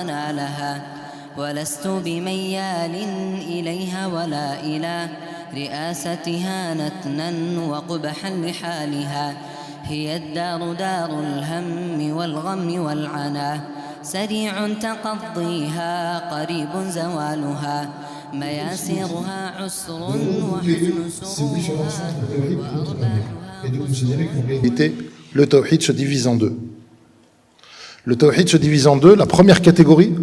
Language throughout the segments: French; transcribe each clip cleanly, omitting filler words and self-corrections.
ونالها ولست بميال إليها ولا إلى رئاستها نتنا وقبحا لحالها هي الدار دار الهم والغم والعنا سريع تقضيها قريب زوالها مياسرها عسر وحزن سرورها Le tawhid se divise en deux. Le tawhid se divise en deux. La première catégorie,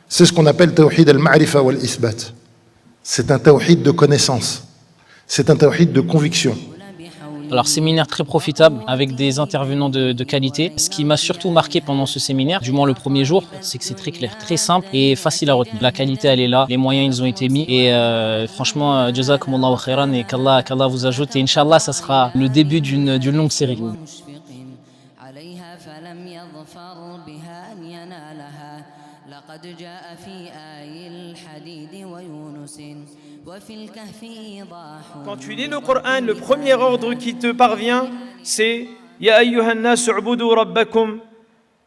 c'est ce qu'on appelle tawhid al-ma'rifa wal-isbat. C'est un tawhid de connaissance. C'est un tawhid de conviction. Alors, séminaire très profitable avec des intervenants de qualité. Ce qui m'a surtout marqué pendant ce séminaire, du moins le premier jour, c'est que c'est très clair, très simple et facile à retenir. La qualité, elle est là, les moyens, ils ont été mis et franchement, jazakumullahu khairan et qu'Allah vous ajoute. Et Inch'Allah, ça sera le début d'une longue série. Quand tu lis le Coran, le premier ordre qui te parvient, c'est Ya ayyuhan nas u'budu rabbakum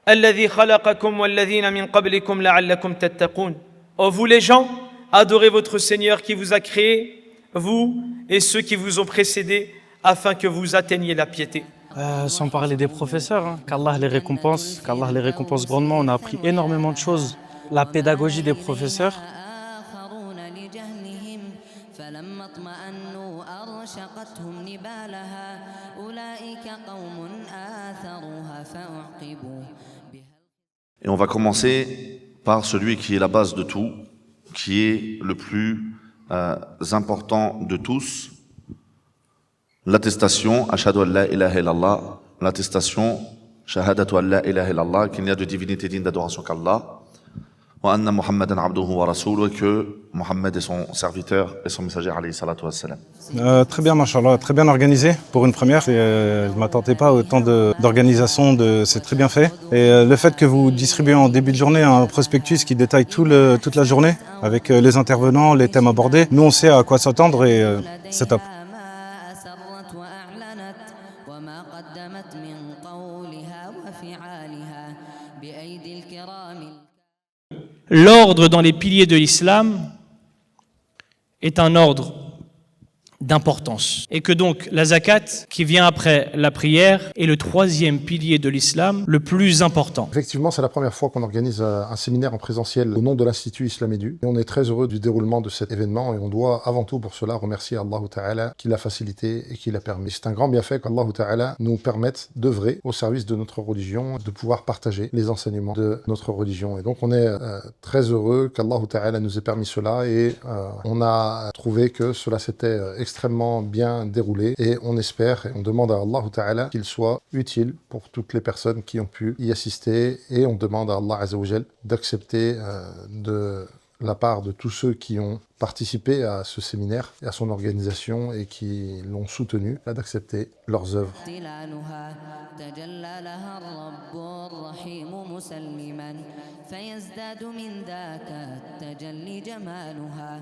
alladhi khalaqakum walladhina min qablikum la'allakum tattaqun. Oh vous les gens, adorez votre Seigneur qui vous a créé, vous et ceux qui vous ont précédés, afin que vous atteigniez la piété. Sans parler des professeurs, qu'Allah les récompense grandement. On a appris énormément de choses. La pédagogie des professeurs. Et on va commencer par celui qui est la base de tout, qui est le plus important de tous, l'attestation Ashhadu an la ilaha illallah, l'attestation Shahadatu an la ilaha illallah, qu'il n'y a de divinité digne d'adoration qu'Allah, wa anna Muhammadan abduhu wa rasuluhu, et que Mohammed est son serviteur et son messager alayhi salatu wassalam. Très bien, machallah, très bien organisé pour une première. Je ne m'attendais pas à autant d'organisation, c'est très bien fait. Et le fait que vous distribuez en début de journée un prospectus qui détaille toute la journée, avec les intervenants, les thèmes abordés, nous on sait à quoi s'attendre et c'est top. L'ordre dans les piliers de l'islam est un ordre d'importance. Et que donc la zakat, qui vient après la prière, est le troisième pilier de l'islam, le plus important. Effectivement, c'est la première fois qu'on organise un séminaire en présentiel au nom de l'Institut Islam Édu. Et on est très heureux du déroulement de cet événement et on doit avant tout pour cela remercier Allah Ta'ala qui l'a facilité et qui l'a permis. C'est un grand bienfait qu'Allah Ta'ala nous permette d'œuvrer au service de notre religion, de pouvoir partager les enseignements de notre religion. Et donc on est très heureux qu'Allah Ta'ala nous ait permis cela et on a trouvé que cela s'était extrêmement bien déroulé et on espère et on demande à Allah Ta'ala qu'il soit utile pour toutes les personnes qui ont pu y assister et on demande à Allah Azza wa Jal d'accepter de la part de tous ceux qui ont participé à ce séminaire et à son organisation et qui l'ont soutenu, d'accepter leurs œuvres. فيزداد من ذاك التجلي جمالها